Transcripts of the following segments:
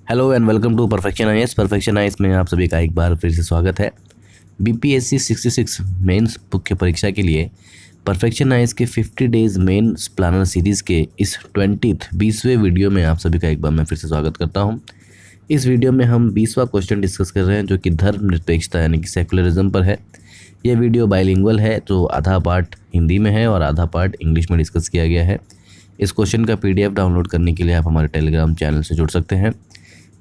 Hello and welcome to perfection IAS. Perfection IAS में आप सभी का एक बार फिर से स्वागत है। बीपीएससी 66 मेंस मुख्य परीक्षा के लिए परफेक्शन आईएएस के 50 डेज मेंस प्लानर सीरीज़ के इस 20वें वीडियो में आप सभी का एक बार मैं फिर से स्वागत करता हूं। इस वीडियो में हम 20वां क्वेश्चन डिस्कस कर रहे हैं जो कि धर्मनिरपेक्षता यानी कि सेकुलरिज्म पर है। यह वीडियो बाइलिंगुअल है, तो आधा पार्ट हिंदी में है और आधा पार्ट इंग्लिश में डिस्कस किया गया है। इस क्वेश्चन का PDF डाउनलोड करने के लिए आप हमारे टेलीग्राम चैनल से जुड़ सकते हैं।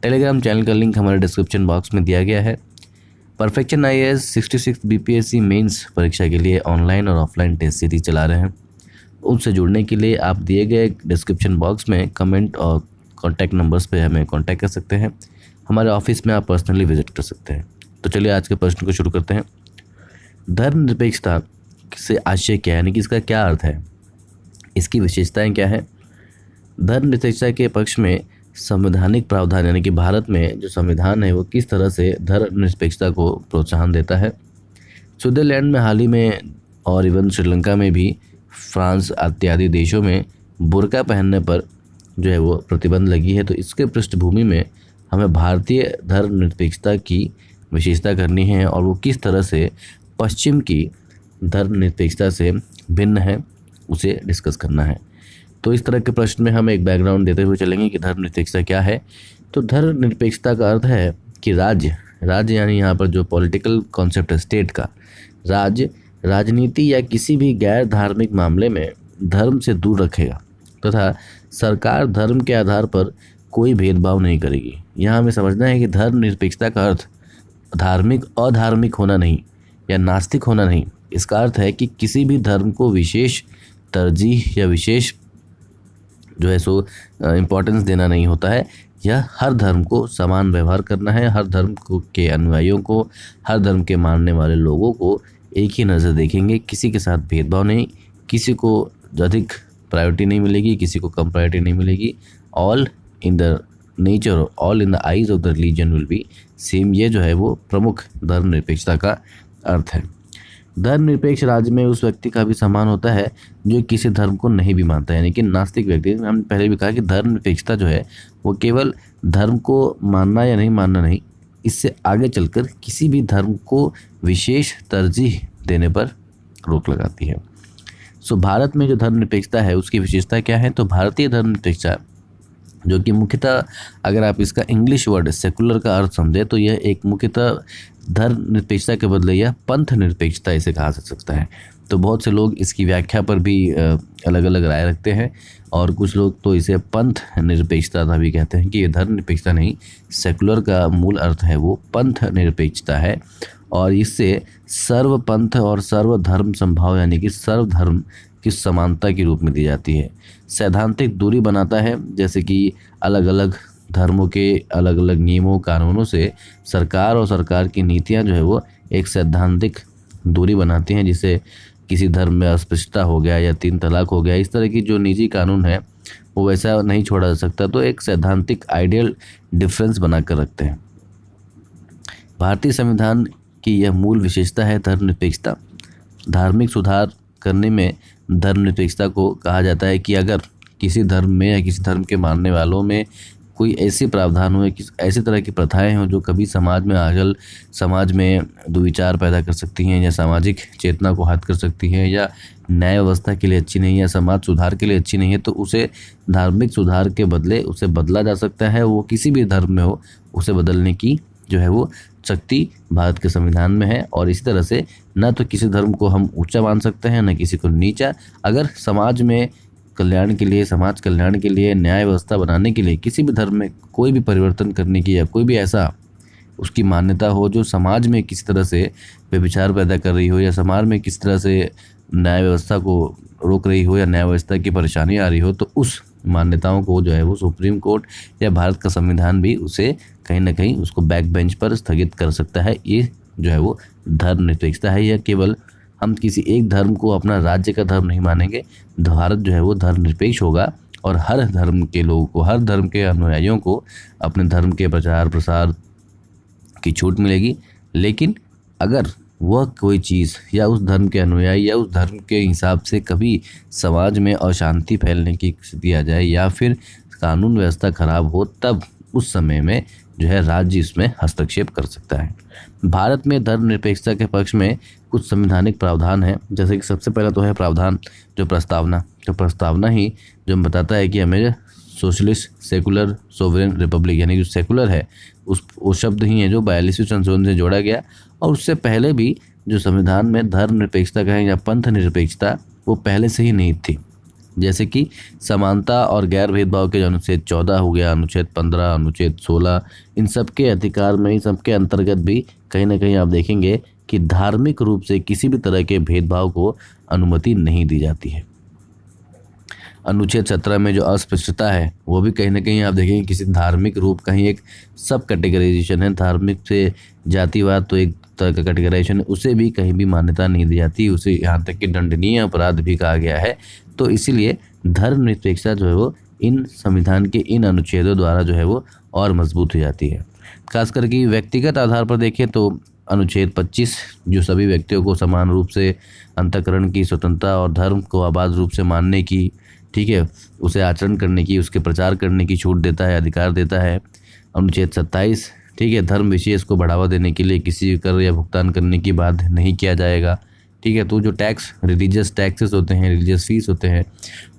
टेलीग्राम चैनल का लिंक हमारे डिस्क्रिप्शन बॉक्स में दिया गया है। परफेक्शन आईएएस 66 बीपीएससी मेंस परीक्षा के लिए ऑनलाइन और ऑफलाइन टेस्ट सीरीज चला रहे हैं। उनसे जुड़ने के लिए आप दिए गए डिस्क्रिप्शन बॉक्स में कमेंट और कॉन्टैक्ट नंबर्स पे हमें कॉन्टैक्ट कर सकते हैं। हमारे ऑफिस में आप पर्सनली विजिट कर सकते हैं। तो चलिए आज के प्रश्न को शुरू करते हैं। धर्मनिरपेक्षता से आशय क्या है, यानी कि इसका क्या अर्थ है, इसकी विशेषताएं क्या है। धर्मनिरपेक्षता के पक्ष में संवैधानिक प्रावधान यानी कि भारत में जो संविधान है वो किस तरह से धर्मनिरपेक्षता को प्रोत्साहन देता है। स्विट्जरलैंड में हाल ही में और इवन श्रीलंका में भी, फ्रांस इत्यादि देशों में बुर्का पहनने पर जो है वो प्रतिबंध लगी है। तो इसके पृष्ठभूमि में हमें भारतीय धर्मनिरपेक्षता की विशेषता करनी है और वो किस तरह से पश्चिम की धर्मनिरपेक्षता से भिन्न है उसे डिस्कस करना है। तो इस तरह के प्रश्न में हम एक बैकग्राउंड देते हुए चलेंगे कि धर्मनिरपेक्षता क्या है। तो धर्मनिरपेक्षता का अर्थ है कि राज्य यानी यहाँ पर जो पॉलिटिकल कॉन्सेप्ट है स्टेट का, राज्य राजनीति या किसी भी गैर धार्मिक मामले में धर्म से दूर रखेगा तथा सरकार धर्म के आधार पर कोई भेदभाव नहीं करेगी। यहाँ हमें समझना है कि धर्मनिरपेक्षता का अर्थ धार्मिक अधार्मिक होना नहीं या नास्तिक होना नहीं। इसका अर्थ है कि किसी भी धर्म को विशेष तरजीह या विशेष जो है सो इम्पोर्टेंस देना नहीं होता है। यह हर धर्म को समान व्यवहार करना है, हर धर्म के अनुयायियों को, हर धर्म के मानने वाले लोगों को एक ही नज़र देखेंगे। किसी के साथ भेदभाव नहीं, किसी को अधिक प्रायोरिटी नहीं मिलेगी, किसी को कम प्रायोरिटी नहीं मिलेगी। All in the nature, all in the eyes of the religion will be same. ये जो है वो प्रमुख धर्मनिरपेक्षता का अर्थ है। धर्मनिरपेक्ष राज्य में उस व्यक्ति का भी सम्मान होता है जो किसी धर्म को नहीं भी मानता है, यानी कि नास्तिक व्यक्ति। हमने पहले भी कहा कि धर्मनिरपेक्षता जो है वो केवल धर्म को मानना या नहीं मानना नहीं, इससे आगे चलकर किसी भी धर्म को विशेष तरजीह देने पर रोक लगाती है। सो भारत में जो धर्मनिरपेक्षता है उसकी विशेषता क्या है। तो भारतीय धर्मनिरपेक्षता जो कि मुख्यतः, अगर आप इसका इंग्लिश वर्ड सेकुलर का अर्थ समझे तो यह एक मुख्यतः धर्मनिरपेक्षता के बदले यह पंथ निरपेक्षता इसे कहा जा सकता है। तो बहुत से लोग इसकी व्याख्या पर भी अलग अलग राय रखते हैं और कुछ लोग तो इसे पंथ निरपेक्षता भी कहते हैं कि ये धर्मनिरपेक्षता नहीं, सेकुलर का मूल अर्थ है वो पंथ निरपेक्षता है। और इससे सर्व पंथ और सर्व धर्म संभाव यानी कि सर्वधर्म की समानता के रूप में दी जाती है। सैद्धांतिक दूरी बनाता है, जैसे कि अलग अलग धर्मों के अलग अलग नियमों कानूनों से सरकार और सरकार की नीतियां जो है वो एक सैद्धांतिक दूरी बनाती हैं, जिससे किसी धर्म में अस्पृश्यता हो गया या 3 तलाक हो गया, इस तरह की जो निजी कानून है वो वैसा नहीं छोड़ा जा सकता। तो एक सैद्धांतिक आइडियल डिफरेंस बनाकर रखते हैं। भारतीय संविधान की यह मूल विशेषता है धर्मनिरपेक्षता। धार्मिक सुधार करने में धर्मनिरपेक्षता को कहा जाता है कि अगर किसी धर्म में या किसी धर्म के मानने वालों में कोई ऐसे प्रावधान हो, ऐसी तरह की प्रथाएं हों जो कभी समाज में दुविचार पैदा कर सकती हैं या सामाजिक चेतना को हत कर सकती हैं या न्याय व्यवस्था के लिए अच्छी नहीं या समाज सुधार के लिए अच्छी नहीं है, तो उसे धार्मिक सुधार के बदले उसे बदला जा सकता है। वो किसी भी धर्म में हो, उसे बदलने की जो है वो शक्ति भारत के संविधान में है। और इसी तरह से न तो किसी धर्म को हम ऊंचा मान सकते हैं न किसी को नीचा। अगर समाज में कल्याण के लिए, समाज कल्याण के लिए, न्याय व्यवस्था बनाने के लिए किसी भी धर्म में कोई भी परिवर्तन करने की या कोई भी ऐसा उसकी मान्यता हो जो समाज में किसी तरह से व्यभिचार पैदा कर रही हो या समाज में किसी तरह से न्याय व्यवस्था को रोक रही हो या न्याय व्यवस्था की परेशानी आ रही हो, तो उस मान्यताओं को जो है वो सुप्रीम कोर्ट या भारत का संविधान भी उसे कहीं ना कहीं उसको बैक बेंच पर स्थगित कर सकता है। ये जो है वो धर्मनिरपेक्षता है। यह केवल हम किसी एक धर्म को अपना राज्य का धर्म नहीं मानेंगे। भारत जो है वो धर्मनिरपेक्ष होगा और हर धर्म के लोगों को, हर धर्म के अनुयायियों को अपने धर्म के प्रचार प्रसार की छूट मिलेगी। लेकिन अगर वह कोई चीज़ या उस धर्म के अनुयायी या उस धर्म के हिसाब से कभी समाज में अशांति फैलने की स्थिति आ जाए या फिर कानून व्यवस्था खराब हो, तब उस समय में जो है राज्य इसमें हस्तक्षेप कर सकता है। भारत में धर्मनिरपेक्षता के पक्ष में कुछ संवैधानिक प्रावधान है, जैसे कि सबसे पहला तो है प्रावधान जो प्रस्तावना ही जो बताता है कि हमें सोशलिस्ट सेकुलर सोवरेन रिपब्लिक, यानी जो सेकुलर है उस शब्द ही है जो 42वें संशोधन से जोड़ा गया। और उससे पहले भी जो संविधान में धर्मनिरपेक्षता कहें या पंथ निरपेक्षता वो पहले से ही निहित थी, जैसे कि समानता और गैर भेदभाव के जो अनुच्छेद 14 हो गया, अनुच्छेद 15, अनुच्छेद 16, इन सब के अधिकार में, इन सब के अंतर्गत भी कहीं ना कहीं आप देखेंगे कि धार्मिक रूप से किसी भी तरह के भेदभाव को अनुमति नहीं दी जाती है। अनुच्छेद 17 में जो अस्पृश्यता है वो भी कहीं ना कहीं आप देखेंगे किसी धार्मिक रूप, कहीं एक सब कैटेगराइजेशन है, धार्मिक से जातिवाद तो एक तरह का कैटेगराइजेशन है, उसे भी कहीं भी मान्यता नहीं दी जाती, उसे यहाँ तक कि दंडनीय अपराध भी कहा गया है। तो इसीलिए धर्मनिरपेक्षता जो है वो इन संविधान के इन अनुच्छेदों द्वारा जो है वो और मजबूत हो जाती है। खास करके व्यक्तिगत आधार पर देखें तो अनुच्छेद 25 जो सभी व्यक्तियों को समान रूप से अंतःकरण की स्वतंत्रता और धर्म को आबाद रूप से मानने की, ठीक है, उसे आचरण करने की, उसके प्रचार करने की छूट देता है, अधिकार देता है। अनुच्छेद 27, ठीक है, धर्म विशेष को बढ़ावा देने के लिए किसी कर या भुगतान करने की बाध्य नहीं किया जाएगा, ठीक है। तो जो टैक्स, रिलीजियस टैक्सेस होते हैं, रिलीजियस फीस होते हैं,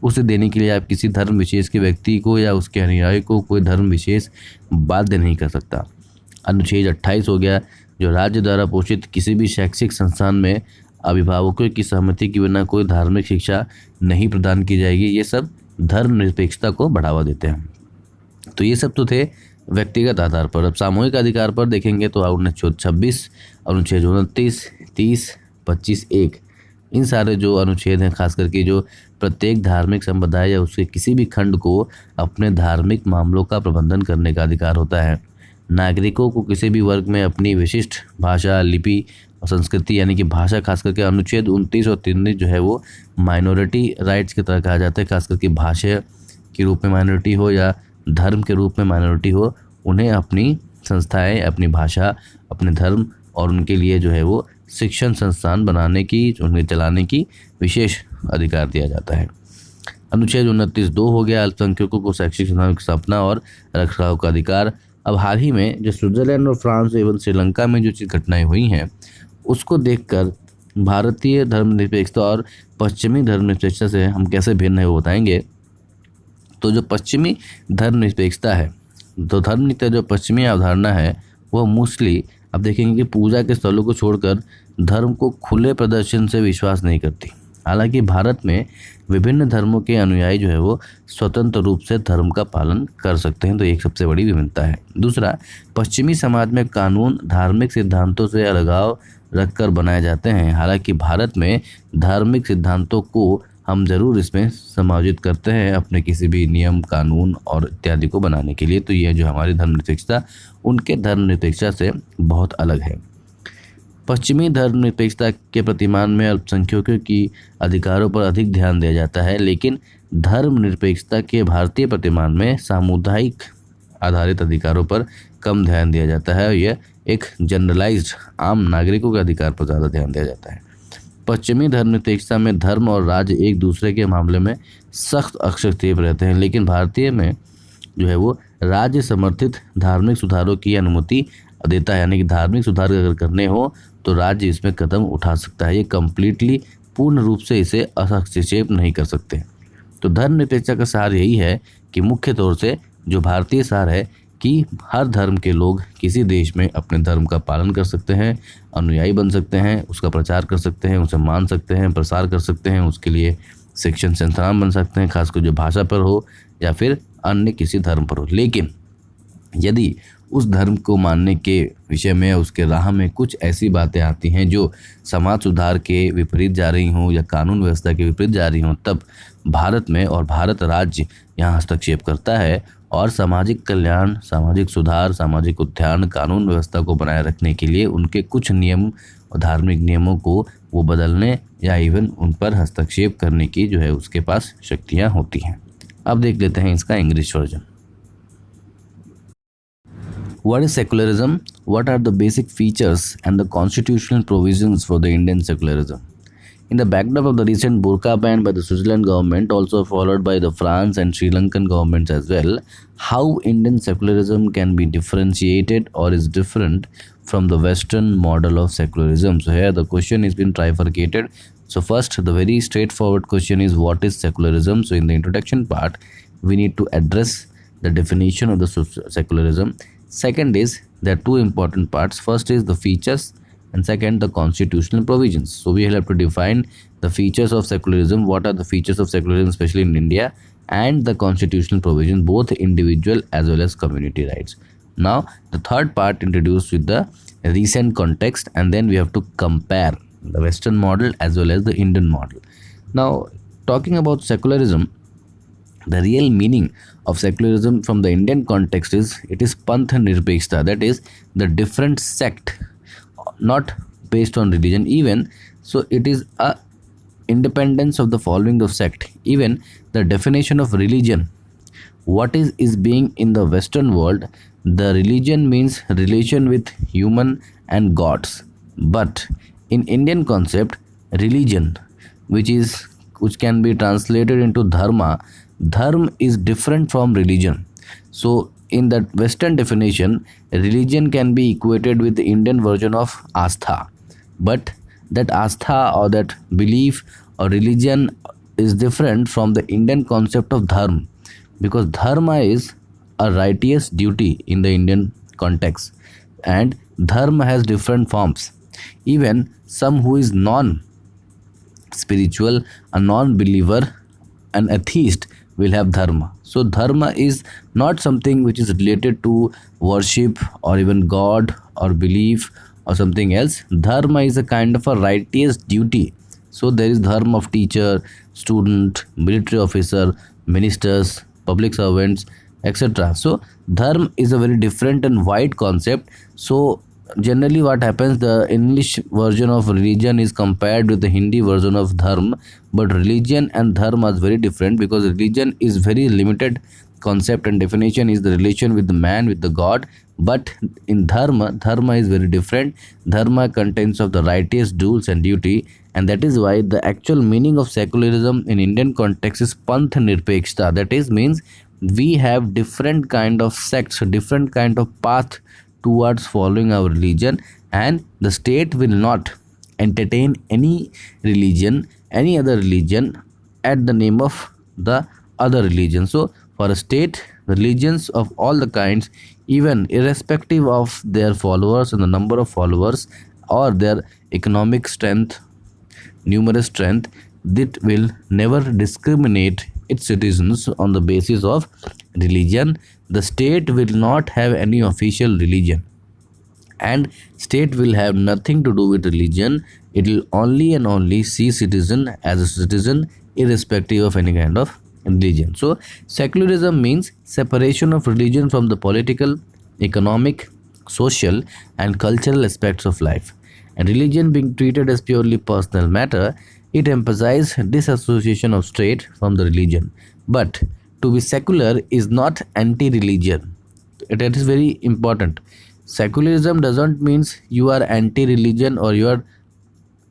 उसे देने के लिए आप किसी धर्म विशेष के व्यक्ति को या उसके अनुयायी को कोई धर्म विशेष बाध्य नहीं कर सकता। अनुच्छेद 28 हो गया, जो राज्य द्वारा पोषित किसी भी शैक्षिक संस्थान में अभिभावकों की सहमति के बिना कोई धार्मिक शिक्षा नहीं प्रदान की जाएगी। ये सब धर्मनिरपेक्षता को बढ़ावा देते हैं। तो ये सब तो थे व्यक्तिगत आधार पर। अब सामूहिक अधिकार पर देखेंगे तो अनुच्छेद 26, अनुच्छेद 29, 30, 25, 1, इन सारे जो अनुच्छेद हैं, खास करके जो प्रत्येक धार्मिक संप्रदाय या उसके किसी भी खंड को अपने धार्मिक मामलों का प्रबंधन करने का अधिकार होता है। नागरिकों को किसी भी वर्ग में अपनी विशिष्ट भाषा, लिपि और संस्कृति, यानी कि भाषा, खास करके अनुच्छेद 29 और 30 जो है वो माइनॉरिटी राइट्स की तरह कहा जाता है। खास करके भाषा के रूप में माइनॉरिटी हो या धर्म के रूप में माइनॉरिटी हो, उन्हें अपनी संस्थाएं, अपनी भाषा, अपने धर्म और उनके लिए जो है वो शिक्षण संस्थान बनाने की, उन्हें चलाने की विशेष अधिकार दिया जाता है। अनुच्छेद 29(2) हो गया, अल्पसंख्यकों को शैक्षिक संस्थानों की स्थापना और रखरखाव का अधिकार। अब हाल ही में जो स्विट्जरलैंड और फ्रांस एवं श्रीलंका में जो चीज़ घटनाएं हुई हैं, उसको देखकर भारतीय धर्मनिरपेक्षता और पश्चिमी धर्मनिरपेक्षता से हम कैसे भिन्न है वो बताएंगे। तो जो पश्चिमी धर्मनिरपेक्षता है, तो धर्मनिरपेक्षता जो पश्चिमी अवधारणा है वो मोस्टली आप देखेंगे कि पूजा के स्थलों को छोड़कर धर्म को खुले प्रदर्शन से विश्वास नहीं करती। हालांकि भारत में विभिन्न धर्मों के अनुयायी जो है वो स्वतंत्र रूप से धर्म का पालन कर सकते हैं, तो एक सबसे बड़ी विभिन्नता है। दूसरा, पश्चिमी समाज में कानून धार्मिक सिद्धांतों से अलगाव रखकर बनाए जाते हैं। हालांकि भारत में धार्मिक सिद्धांतों को हम ज़रूर इसमें समायोजित करते हैं अपने किसी भी नियम, कानून और इत्यादि को बनाने के लिए। तो यह जो हमारी धर्मनिरपेक्षता उनके धर्मनिरपेक्षता से बहुत अलग है। पश्चिमी धर्मनिरपेक्षता के प्रतिमान में अल्पसंख्यकों की अधिकारों पर अधिक ध्यान दिया जाता है, लेकिन धर्मनिरपेक्षता के भारतीय प्रतिमान में सामुदायिक आधारित अधिकारों पर कम ध्यान दिया जाता है। यह एक जनरलाइज्ड आम नागरिकों के अधिकार पर ज़्यादा ध्यान दिया जाता है। पश्चिमी धर्मनिरपेक्षता में धर्म और राज्य एक दूसरे के मामले में सख्त हस्तक्षेप रहते हैं, लेकिन भारतीय में जो है वो राज्य समर्थित धार्मिक सुधारों की अनुमति देता है। यानी कि धार्मिक सुधार अगर करने हो तो राज्य इसमें कदम उठा सकता है। ये कम्प्लीटली पूर्ण रूप से इसे हस्तक्षेप नहीं कर सकते। तो धर्मनिरपेक्षता का सार यही है कि मुख्य तौर से जो भारतीय सार है कि हर धर्म के लोग किसी देश में अपने धर्म का पालन कर सकते हैं, अनुयायी बन सकते हैं, उसका प्रचार कर सकते हैं, उसे मान सकते हैं, प्रसार कर सकते हैं, उसके लिए शिक्षण संस्थान बन सकते हैं, खासकर जो भाषा पर हो या फिर अन्य किसी धर्म पर हो। लेकिन यदि उस धर्म को मानने के विषय में उसके राह में कुछ ऐसी बातें आती हैं जो समाज सुधार के विपरीत जा रही हों या कानून व्यवस्था के विपरीत जा रही हों, तब भारत में और भारत राज्य यहाँ हस्तक्षेप करता है और सामाजिक कल्याण, सामाजिक सुधार, सामाजिक उत्थान, कानून व्यवस्था को बनाए रखने के लिए उनके कुछ नियम और धार्मिक नियमों को वो बदलने या इवन उन पर हस्तक्षेप करने की जो है उसके पास शक्तियाँ होती हैं। अब देख लेते हैं इसका English version. What is secularism? What are the basic features and the constitutional provisions for the Indian secularism? In the backdrop of the recent burqa ban by the Switzerland government, also followed by the France and Sri Lankan governments as well, how Indian secularism can be differentiated or is different from the Western model of secularism. So here the question has been trifurcated. So first, the very straightforward question is, what is secularism? So in the introduction part, we need to address the definition of the secularism. Second is, there are two important parts. First is the features, and second the constitutional provisions. So we will have to define the features of secularism, what are the features of secularism especially in India, and the constitutional provisions, both individual as well as community rights. Now the third part introduced with the recent context, and then we have to compare the Western model as well as the Indian model. Now talking about secularism, the real meaning of secularism from the Indian context is, it is Pantha Nirpekshta, that is the different sect, not based on religion even. So it is a independence of the following of sect. Even the definition of religion, what is being in the Western world, the religion means relation with human and gods, but in Indian concept, religion, which can be translated into dharma is different from religion. So in that Western definition, religion can be equated with the Indian version of astha, but that astha or that belief or religion is different from the Indian concept of dharma, because dharma is a righteous duty in the Indian context, and dharma has different forms. Even some who is non-spiritual, a non-believer, an atheist will have dharma. So dharma is not something which is related to worship or even God or belief or something else. Dharma is a kind of a righteous duty. So there is dharma of teacher, student, military officer, ministers, public servants, etc. So dharma is a very different and wide concept. So generally what happens, the English version of religion is compared with the Hindi version of dharma, but religion and dharma is very different, because religion is very limited concept and definition is the relation with the man, with the God, but in dharma is very different. Dharma contains of the righteous duties and duty, and that is why the actual meaning of secularism in Indian context is Pantha Nirpekshta, that is means we have different kind of sects, different kind of path towards following our religion, and the state will not entertain any religion, any other religion at the name of the other religion. So for a state, religions of all the kinds, even irrespective of their followers and the number of followers or their economic strength, numerous strength, that will never discriminate its citizens on the basis of religion. The state will not have any official religion, and state will have nothing to do with religion. It will only and only see citizen as a citizen irrespective of any kind of religion. So secularism means separation of religion from the political, economic, social and cultural aspects of life, and religion being treated as purely personal matter. It emphasizes disassociation of state from the religion. But to be secular is not anti-religion. That is very important. Secularism doesn't means you are anti-religion or you are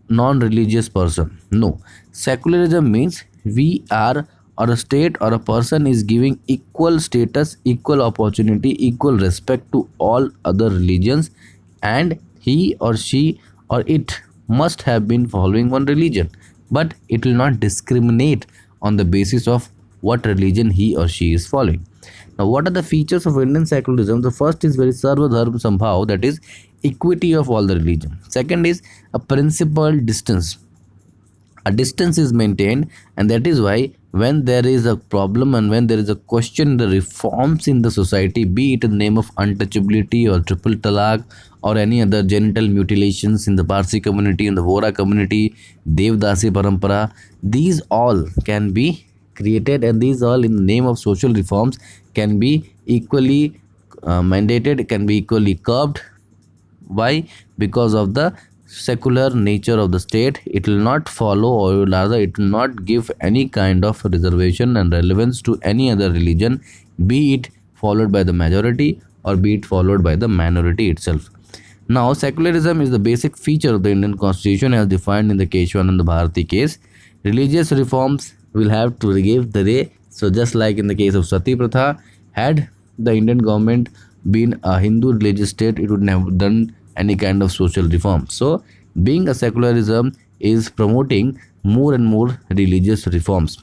non-religious person. No. Secularism means we are, or a state or a person is giving equal status, equal opportunity, equal respect to all other religions, and he or she or it must have been following one religion, but it will not discriminate on the basis of what religion he or she is following. Now, what are the features of Indian secularism? The first is very Sarva Dharma Sambhav, that is equity of all the religion. Second is a principled distance. A distance is maintained, and that is why when there is a problem and when there is a question, the reforms in the society, be it in the name of untouchability or triple talaq or any other genital mutilations in the Parsi community, in the Vora community, Devdasi Parampara, these all can be created, and these all in the name of social reforms can be equally mandated, can be equally curbed. Why? Because of the secular nature of the state. It will not follow, or rather it will not give any kind of reservation and relevance to any other religion, be it followed by the majority or be it followed by the minority itself. Now, secularism is the basic feature of the Indian constitution as defined in the Keshwanand Bharati case. Religious reforms will have to give the day. So, just like in the case of Sati Pratha, had the Indian government been a Hindu religious state, it would never done any kind of social reform. So, being a secularism is promoting more and more religious reforms.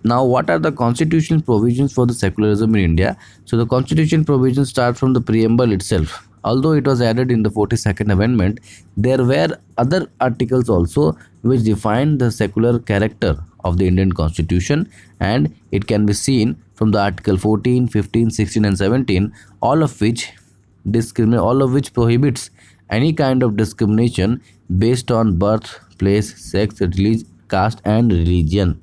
Now, what are the constitutional provisions for the secularism in India? So, the constitution provisions start from the preamble itself. Although it was added in the 42nd Amendment, there were other articles also which define the secular character of the Indian Constitution, and it can be seen from the Article 14, 15, 16, and 17, all of which prohibits any kind of discrimination based on birth, place, sex, caste, and religion.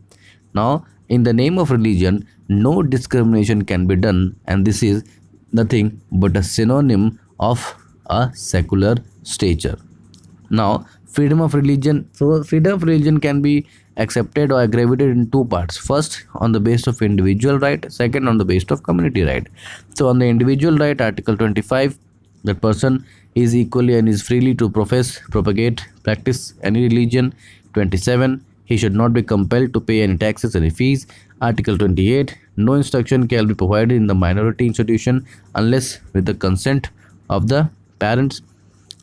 Now, in the name of religion, no discrimination can be done, and this is nothing but a synonym of a secular stature. Now, freedom of religion. So, freedom of religion can be accepted or aggravated in two parts. First, on the basis of individual right. Second, on the basis of community right. So, on the individual right, Article 25, that person is equally and is freely to profess, propagate, practice any religion. 27, he should not be compelled to pay any taxes, any fees. Article 28, no instruction can be provided in the minority institution unless with the consent of the parents.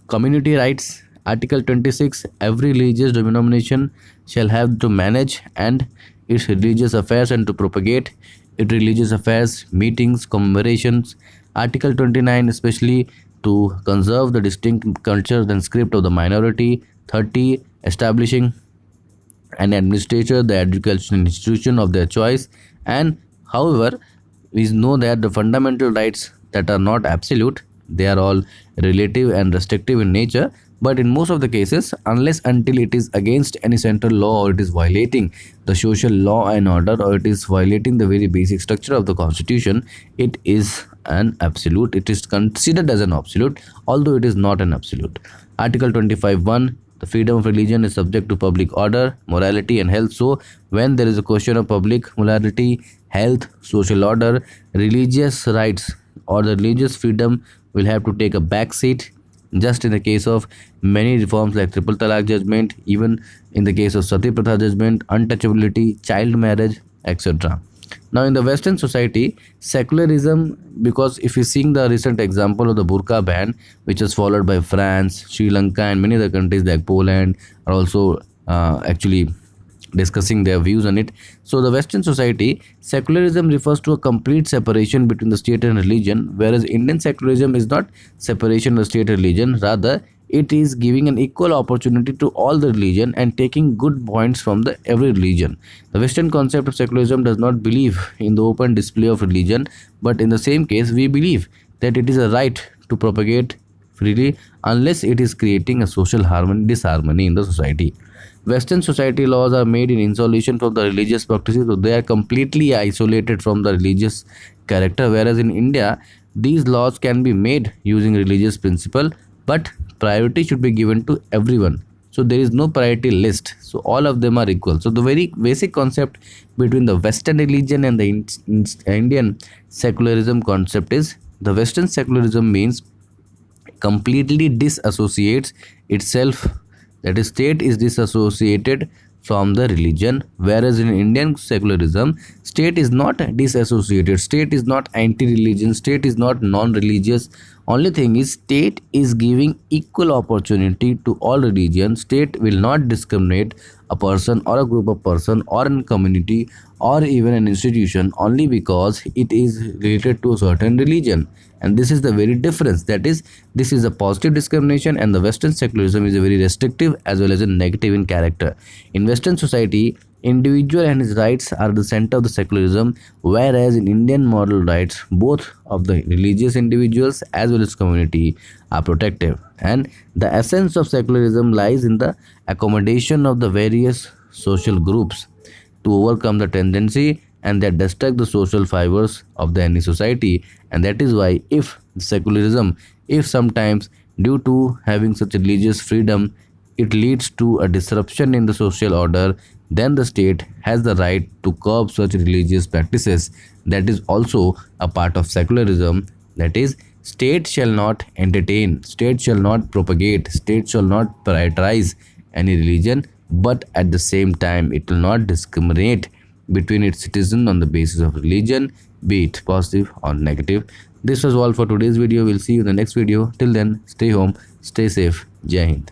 Community rights. Article 26, every religious denomination shall have to manage and its religious affairs and to propagate its religious affairs, meetings, commemorations. Article 29, especially to conserve the distinct culture and script of the minority. 30, establishing an administrator the educational institution of their choice. And however, we know that the fundamental rights that are not absolute, they are all relative and restrictive in nature, but in most of the cases, unless until it is against any central law or it is violating the social law and order or it is violating the very basic structure of the constitution, it is an absolute. It is considered as an absolute, although it is not an absolute. Article 25(1), the freedom of religion is subject to public order, morality, and health. So, when there is a question of public morality, health, social order, religious rights or the religious freedom will have to take a back seat. Just in the case of many reforms like triple talaq judgment, even in the case of Sati Pratha judgment, untouchability, child marriage, etc. Now, in the Western society, secularism, because if you see the recent example of the burqa ban, which was followed by France, Sri Lanka, and many other countries like Poland, are also actually discussing their views on it. So, the Western society, secularism refers to a complete separation between the state and religion, whereas Indian secularism is not separation of state and religion, rather it is giving an equal opportunity to all the religion and taking good points from the every religion. The Western concept of secularism does not believe in the open display of religion, but in the same case we believe that it is a right to propagate freely unless it is creating a social disharmony in the society. Western society laws are made in isolation from the religious practices, so they are completely isolated from the religious character, whereas in India these laws can be made using religious principle, but priority should be given to everyone. So there is no priority list, so all of them are equal. So the very basic concept between the Western religion and the Indian secularism concept is, the Western secularism means completely disassociates itself, that is, state is disassociated from the religion, whereas in Indian secularism, state is not disassociated, state is not anti-religion, state is not non-religious. Only thing is, state is giving equal opportunity to all religions. State will not discriminate a person or a group of person or a community or even an institution only because it is related to a certain religion. And this is the very difference. That is, this is a positive discrimination, and the Western secularism is a very restrictive as well as a negative in character. In Western society, individual and his rights are the center of the secularism, whereas in Indian moral rights, both of the religious individuals as well as community are protective. And the essence of secularism lies in the accommodation of the various social groups to overcome the tendency and that destruct the social fibers of the any society. And that is why if secularism, if sometimes due to having such religious freedom, it leads to a disruption in the social order, then the state has the right to curb such religious practices. That is also a part of secularism. That is, State shall not entertain, state shall not propagate, state shall not prioritize any religion, but at the same time it will not discriminate between its citizens on the basis of religion, be it positive or negative. This was all for today's video. We'll see you in the next video. Till then, stay home, stay safe. Jai Hind.